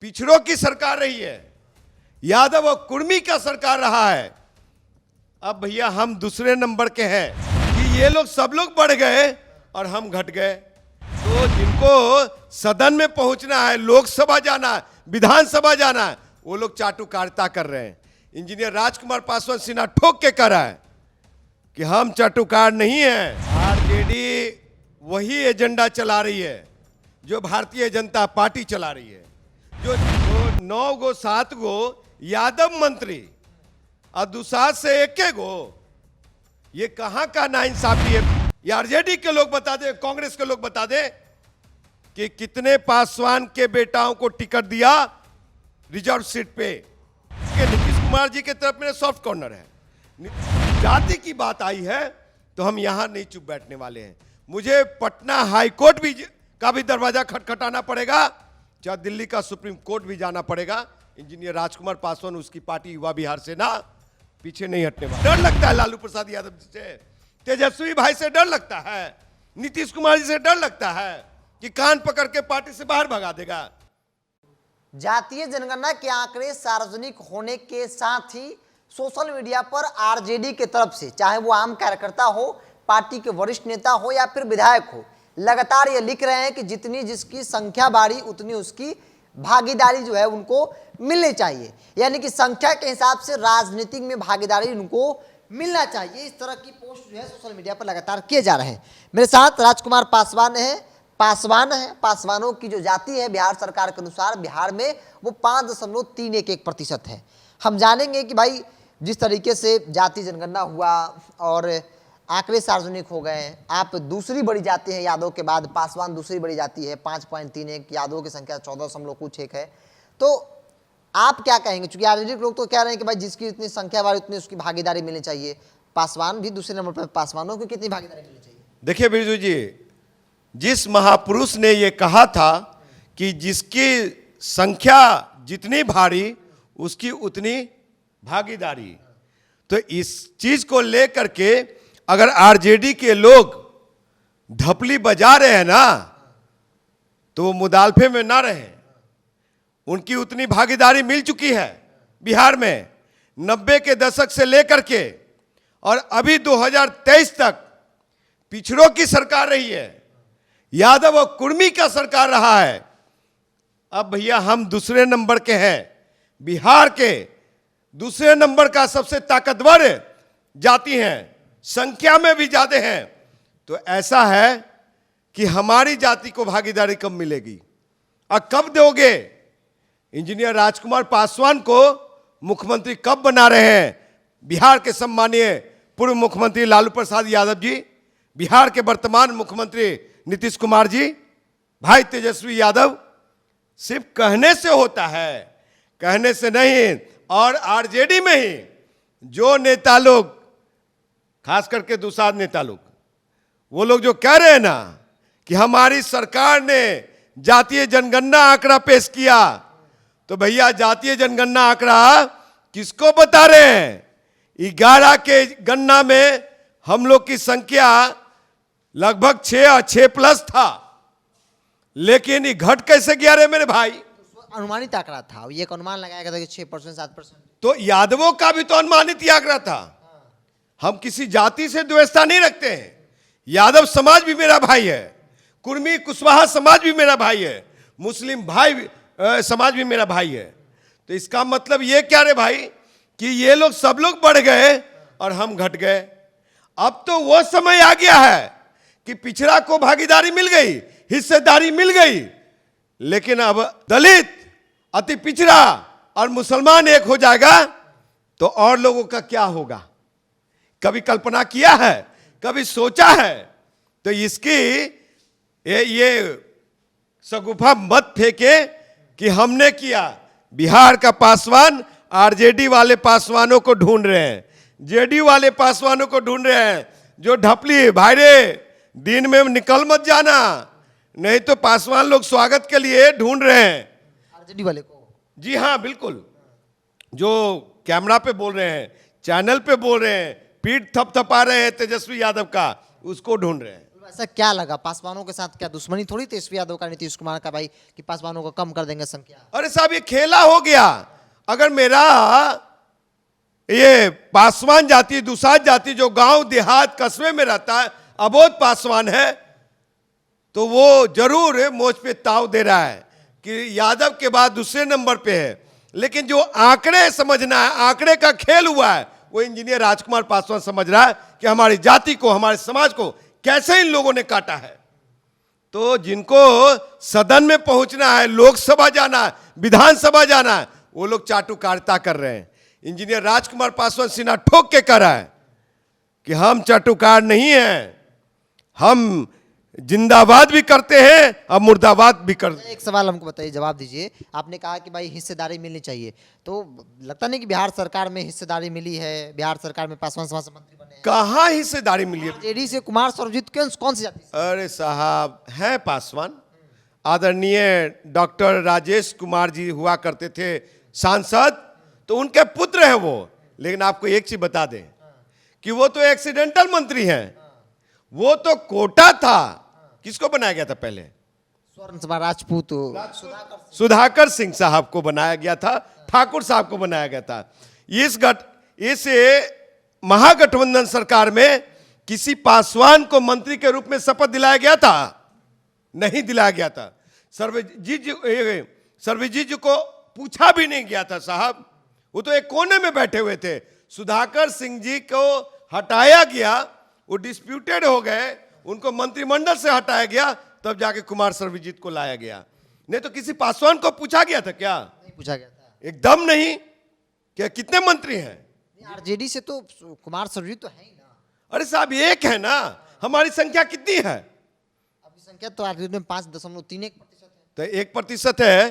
पिछड़ों की सरकार रही है, यादव और कुर्मी का सरकार रहा है। अब भैया हम दूसरे नंबर के हैं कि ये लोग सब लोग बढ़ गए और हम घट गए। तो जिनको सदन में पहुंचना है, लोकसभा जाना है, विधानसभा जाना है, वो लोग चाटुकारिता कर रहे हैं। इंजीनियर राजकुमार पासवान सिन्हा ठोक के कह रहा है कि हम चाटुकार नहीं हैं। आरजेडी वही एजेंडा चला रही है जो भारतीय जनता पार्टी चला रही है। जो 9 गो 7 गो यादव मंत्री और दुसाध से 1 गो, ये कहां का नाइंसाफी है? ये आरजेडी के लोग बता दे, कांग्रेस के लोग बता दे कि कितने पासवान के बेटाओं को टिकट दिया रिजर्व सीट पे। नीतीश कुमार जी के तरफ में सॉफ्ट कॉर्नर है। जाति की बात आई है तो हम यहां नहीं चुप बैठने वाले हैं। मुझे पटना हाई कोर्ट भी का भी दरवाजा खटखटाना पड़ेगा, चाहे दिल्ली का सुप्रीम कोर्ट भी जाना पड़ेगा। इंजीनियर राजकुमार पासवान, उसकी पार्टी युवा बिहार से ना पीछे नहीं हटने वाला। डर लगता है लालू प्रसाद यादव जी से, तेजस्वी भाई से डर लगता है, नीतीश कुमार जी से डर लगता है कि कान पकड़ के पार्टी से बाहर भगा देगा। जातीय जनगणना के आंकड़े सार्वजनिक होने के साथ ही सोशल मीडिया पर आरजेडी के तरफ से, चाहे वो आम कार्यकर्ता हो, पार्टी के वरिष्ठ नेता हो या फिर विधायक हो, लगातार ये लिख रहे हैं कि जितनी जिसकी संख्या बाड़ी उतनी उसकी भागीदारी जो है उनको मिलनी चाहिए। यानी कि संख्या के हिसाब से राजनीतिक में भागीदारी उनको मिलना चाहिए। इस तरह की पोस्ट जो है सोशल मीडिया पर लगातार किए जा रहे हैं। मेरे साथ राजकुमार पासवान है। पासवानों की जो जाति है बिहार सरकार के अनुसार बिहार में वो 5.311% है। हम जानेंगे कि भाई जिस तरीके से जाति जनगणना हुआ और आंकड़े सार्वजनिक हो गए, आप दूसरी बड़ी जाति है यादव के बाद, पासवान दूसरी बड़ी जाति है 5.31, यादवों की संख्या 14.1 है। तो आप क्या कहेंगे? चूंकि आरजेडी के लोग तो कह रहे हैं कि भाई जिसकी इतनी संख्या वाली उतनी उसकी भागीदारी मिलनी चाहिए, पासवान भी दूसरे नंबर पर, पासवानों को कितनी भागीदारी मिलनी चाहिए? देखिए बिरजू जी, जिस महापुरुष ने ये कहा था कि जिसकी संख्या जितनी भारी उसकी उतनी भागीदारी, तो इस चीज को लेकर के अगर आरजेडी के लोग ढपली बजा रहे हैं ना, तो वो मुदालफे में ना रहे। उनकी उतनी भागीदारी मिल चुकी है बिहार में 90 के दशक से लेकर के, और अभी 2023 तक पिछड़ों की सरकार रही है, यादव और कुर्मी का सरकार रहा है। अब भैया हम दूसरे नंबर के हैं, बिहार के दूसरे नंबर का सबसे ताकतवर जाति हैं, संख्या में भी ज्यादा हैं। तो ऐसा है कि हमारी जाति को भागीदारी कब मिलेगी और कब दोगे? इंजीनियर राजकुमार पासवान को मुख्यमंत्री कब बना रहे हैं? बिहार के सम्मानीय पूर्व मुख्यमंत्री लालू प्रसाद यादव जी, बिहार के वर्तमान मुख्यमंत्री नीतीश कुमार जी, भाई तेजस्वी यादव। सिर्फ कहने से होता है, कहने से नहीं। और आरजेडी में ही जो नेता लोग, खास करके दुसाध नेता लोग, वो लोग जो कह रहे हैं ना कि हमारी सरकार ने जातीय जनगणना आंकड़ा पेश किया, तो भैया जातीय जनगणना आंकड़ा किसको बता रहे हैं? 11 के गणना में हम लोग की संख्या लगभग 6 और 6+ था, लेकिन ये घट कैसे गया रे मेरे भाई? अनुमानित आंकड़ा था, ये एक अनुमान लगाया गया था कि 6% 7%। तो यादवों का भी तो अनुमानित ही आंकड़ा था। हम किसी जाति से द्वेषता नहीं रखते हैं। यादव समाज भी मेरा भाई है, कुर्मी कुशवाहा समाज भी मेरा भाई है, मुस्लिम भाई समाज भी मेरा भाई है। तो इसका मतलब ये क्या रे भाई कि ये लोग सब लोग बढ़ गए और हम घट गए। अब तो वो समय आ गया है कि पिछड़ा को भागीदारी मिल गई, हिस्सेदारी मिल गई, लेकिन अब दलित, अति पिछड़ा और मुसलमान एक हो जाएगा तो और लोगों का क्या होगा? कभी कल्पना किया है? कभी सोचा है? तो इसकी ये सगुफा मत फेंके कि हमने किया। बिहार का पासवान आरजेडी वाले पासवानों को ढूंढ रहे हैं, जेडीयू वाले पासवानों को ढूंढ रहे हैं जो ढपली, भाई रे दिन में निकल मत जाना, नहीं तो पासवान लोग स्वागत के लिए ढूंढ रहे हैं आरजेडी वाले को। जी हाँ बिल्कुल, जो कैमरा पे बोल रहे हैं, चैनल पे बोल रहे हैं, पीठ थपथपा रहे हैं तेजस्वी यादव का, उसको ढूंढ रहे हैं। ऐसा क्या लगा पासवानों के साथ? क्या दुश्मनी थोड़ी तेजस्वी यादव का नीतीश कुमार का भाई कि पासवानों को कम कर देंगे संख्या? अरे साहब ये खेला हो गया। अगर मेरा ये पासवान जाति, दुसाध जाति जो गांव देहात कस्बे में रहता है, अबोध पासवान है, तो वो जरूर मुझ पे ताव दे रहा है कि यादव के बाद दूसरे नंबर पे है। लेकिन जो आंकड़े समझना है, आंकड़े का खेल हुआ है, वो इंजीनियर राजकुमार पासवान समझ रहा है कि हमारी जाति को, हमारे समाज को कैसे इन लोगों ने काटा है। तो जिनको सदन में पहुंचना है, लोकसभा जाना है, विधानसभा जाना है, वो लोग चाटुकारिता कर रहे हैं। इंजीनियर राजकुमार पासवान सीना ठोक के कह रहा है कि हम चाटुकार नहीं हैं, हम जिंदाबाद भी करते हैं और मुर्दाबाद भी करते हैं। एक सवाल हमको बताइए, जवाब दीजिए। आपने कहा कि भाई हिस्सेदारी मिलनी चाहिए, तो लगता नहीं कि बिहार सरकार में हिस्सेदारी मिली है? बिहार सरकार में पासवान समाज से मंत्री बने हैं। कहाँ हिस्सेदारी मिली है? जेडी से कुमार सर्वजीत कौन सी जाति से? अरे साहब है पासवान, आदरणीय डॉक्टर राजेश कुमार जी हुआ करते थे सांसद, तो उनके पुत्र हैं वो। लेकिन आपको एक चीज बता दें कि वो तो एक्सीडेंटल मंत्री हैं, वो तो कोटा था। किसको बनाया गया था पहले? स्वर्ण सभा राजपूत सुधाकर सिंह साहब को बनाया गया था, ठाकुर साहब को बनाया गया था। इस महागठबंधन सरकार में किसी पासवान को मंत्री के रूप में शपथ दिलाया गया था? नहीं दिलाया गया था। सर्वजीत जी को पूछा भी नहीं गया था साहब, वो तो एक कोने में बैठे हुए थे। सुधाकर सिंह जी को हटाया गया, वो डिस्प्यूटेड हो गए, उनको मंत्रिमंडल से हटाया गया, तब जाके कुमार सर्वजीत को लाया गया। नहीं तो किसी पासवान को पूछा गया था क्या? नहीं पूछा गया था। एकदम नहीं। क्या कितने मंत्री हैं? आरजेडी से तो कुमार सर्वजीत तो है ही ना। अरे साहब एक है ना, हमारी संख्या कितनी है? अभी संख्या तो आरजेडी में 5.31% है। तो 1% है,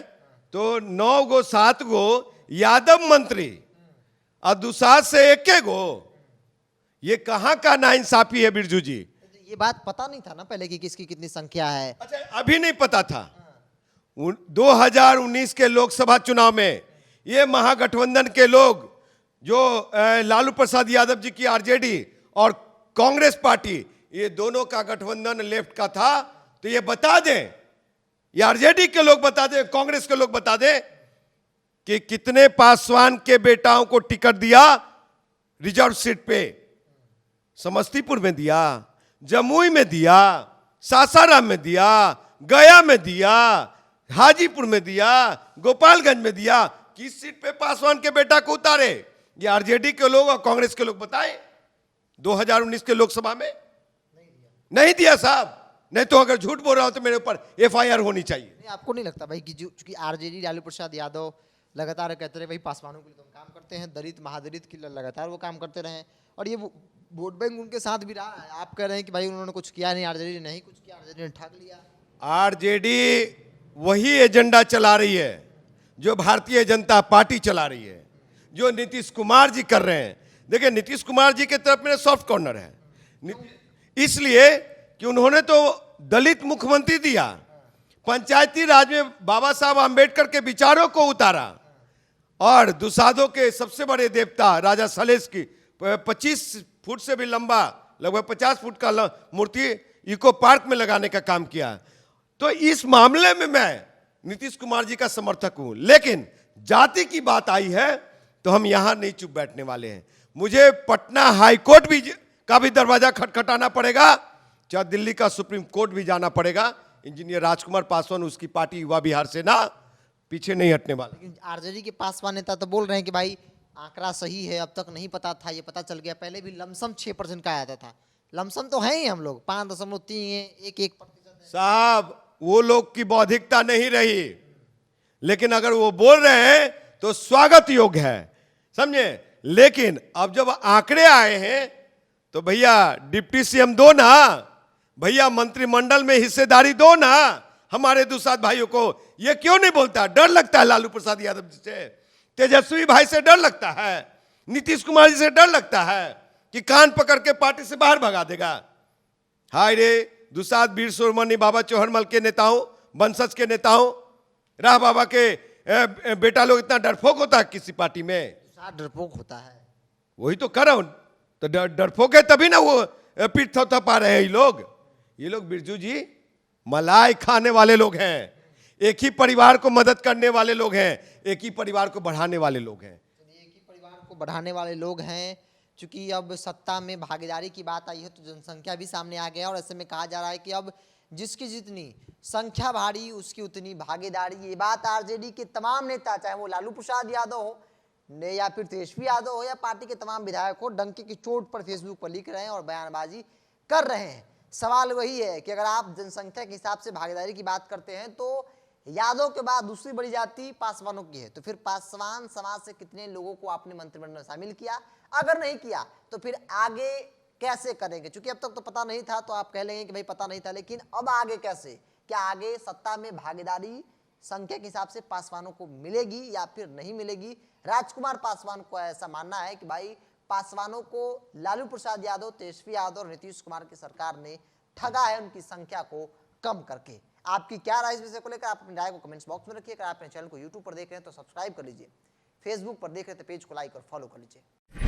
तो 9 गो 7 गो यादव मंत्री और दुसाध से 1 गो। ये कहां का नाइंसाफी है बिरजू जी? ये बात पता नहीं था ना पहले कि किसकी कितनी संख्या है। अच्छा अभी नहीं पता था? 2019 के लोकसभा चुनाव में ये महागठबंधन के लोग जो लालू प्रसाद यादव जी की आरजेडी और कांग्रेस पार्टी, ये दोनों का गठबंधन लेफ्ट का था, तो ये बता दें, ये आरजेडी के लोग बता दें, कांग्रेस के लोग बता दें कि कितने पासवान के बेटाओं को टिकट दिया रिजर्व सीट पे। समस्तीपुर में दिया, जमुई में दिया, सासाराम में दिया, गया में दिया, हाजीपुर में दिया, गोपालगंज में दिया। किस सीट पे पासवान के बेटा को उतारे? ये आरजेडी के लोग और कांग्रेस के लोग बताएं। 2019 के लोकसभा में नहीं दिया साहब। नहीं तो अगर झूठ बोल रहा हूं तो मेरे ऊपर एफआईआर होनी चाहिए। नहीं, आपको नहीं लगता भाई कि चूंकि आरजेडी लालू प्रसाद यादव लगातार कहते रहे भाई पासवानों के लिए तो हम काम करते हैं, दलित महादलित के लिए लगातार वो काम करते रहे, और ये वोट बैंक उनके साथ भी रहा है। आप कह रहे हैं कि भाई उन्होंने कुछ किया नहीं, आरजेडी ने नहीं कुछ किया, आरजेडी ने ठग लिया। आरजेडी वही एजेंडा चला रही है जो भारतीय जनता पार्टी चला रही है, जो नीतीश कुमार जी कर रहे हैं। देखिए नीतीश कुमार जी के तरफ मेरा सॉफ्ट कॉर्नर है, इसलिए कि उन्होंने तो दलित मुख्यमंत्री दिया, पंचायती राज में बाबा साहब आंबेडकर के विचारों को उतारा, और दुसाधों के सबसे बड़े देवता राजा सलेश की 25 फुट से भी लंबा, लगभग 50 फुट का मूर्ति इको पार्क में लगाने का काम किया। तो इस मामले में मैं नीतीश कुमार जी का समर्थक हूं, लेकिन जाति की बात आई है तो हम यहां नहीं चुप बैठने वाले हैं। मुझे पटना हाई कोर्ट भी का भी दरवाजा खटखटाना पड़ेगा, चाहे दिल्ली का सुप्रीम कोर्ट भी जाना पड़ेगा। इंजीनियर राजकुमार पासवान, उसकी पार्टी युवा बिहार से ना पीछे नहीं हटने वाला। लेकिन आरजेडी के पासवान नेता तो बोल रहे हैं कि भाई आंकड़ा सही है, अब तक नहीं पता था, ये पता चल गया। पहले भी लमसम 6% का आया था। लमसम तो है ही, हम लोग 5.31% साहब वो लोग की बौद्धिकता नहीं रही, लेकिन अगर वो बोल रहे हैं तो स्वागत योग्य है, समझे। लेकिन अब जब आंकड़े आए हैं तो भैया डिप्टी सीएम दो ना, भैया मंत्रिमंडल में हिस्सेदारी दो ना हमारे दुसाध भाइयों को। ये क्यों नहीं बोलता? डर लगता है लालू प्रसाद यादव जी से, तेजस्वी भाई से डर लगता है, नीतीश कुमार जी से डर लगता है कि कान पकड़ के पार्टी से बाहर भगा देगा। हाय रे दुसाध वीर शिरोमणि बाबा चौहरमल के नेताओं, वंशज के नेताओं, राह बाबा के बेटा लोग इतना डरपोक होता है किसी पार्टी में? डरपोक होता है, वही तो कर रहा हूं। तो डरपोक है तभी ना वो पीठ थपथपा रहे हैं ये लोग। ये लोग बिरजू जी मलाई खाने वाले लोग हैं, एक ही परिवार को मदद करने वाले लोग हैं, एक ही परिवार को बढ़ाने वाले लोग हैं। एक ही परिवार को बढ़ाने वाले लोग हैं। चूंकि अब सत्ता में भागीदारी की बात आई है तो जनसंख्या भी सामने आ गया और ऐसे में कहा जा रहा है कि अब जिसकी जितनी संख्या भारी उसकी उतनी भागीदारी। ये बात आरजेडी के तमाम नेता, चाहे वो लालू प्रसाद यादव हो ने या फिर तेजस्वी यादव हो या पार्टी के तमाम विधायक हो, डंके की चोट पर फेसबुक पर लिख रहे हैं और बयानबाजी कर रहे हैं। सवाल वही है कि अगर आप जनसंख्या के हिसाब से भागीदारी की बात करते हैं तो यादव के बाद दूसरी बड़ी जाति पासवानों की है, तो फिर पासवान समाज से कितने लोगों को आपने मंत्रिमंडल में शामिल किया? अगर नहीं किया तो फिर आगे कैसे करेंगे? क्योंकि अब तक तो पता नहीं था तो आप कह लेंगे कि भाई पता नहीं था, लेकिन अब आगे कैसे? क्या आगे सत्ता में भागीदारी संख्या के हिसाब से पासवानों को मिलेगी या फिर नहीं मिलेगी? राजकुमार पासवान को ऐसा मानना है कि भाई पासवानों को लालू प्रसाद यादव, तेजस्वी यादव और नीतीश कुमार की सरकार ने ठगा है उनकी संख्या को कम करके। आपकी क्या राय इस विषय को लेकर? आप अपनी राय को कमेंट्स बॉक्स में रखिए। अगर आप अपने चैनल को यूट्यूब पर देख रहे हैं तो सब्सक्राइब कर लीजिए, फेसबुक पर देख रहे हैं तो पेज को लाइक और फॉलो कर लीजिए।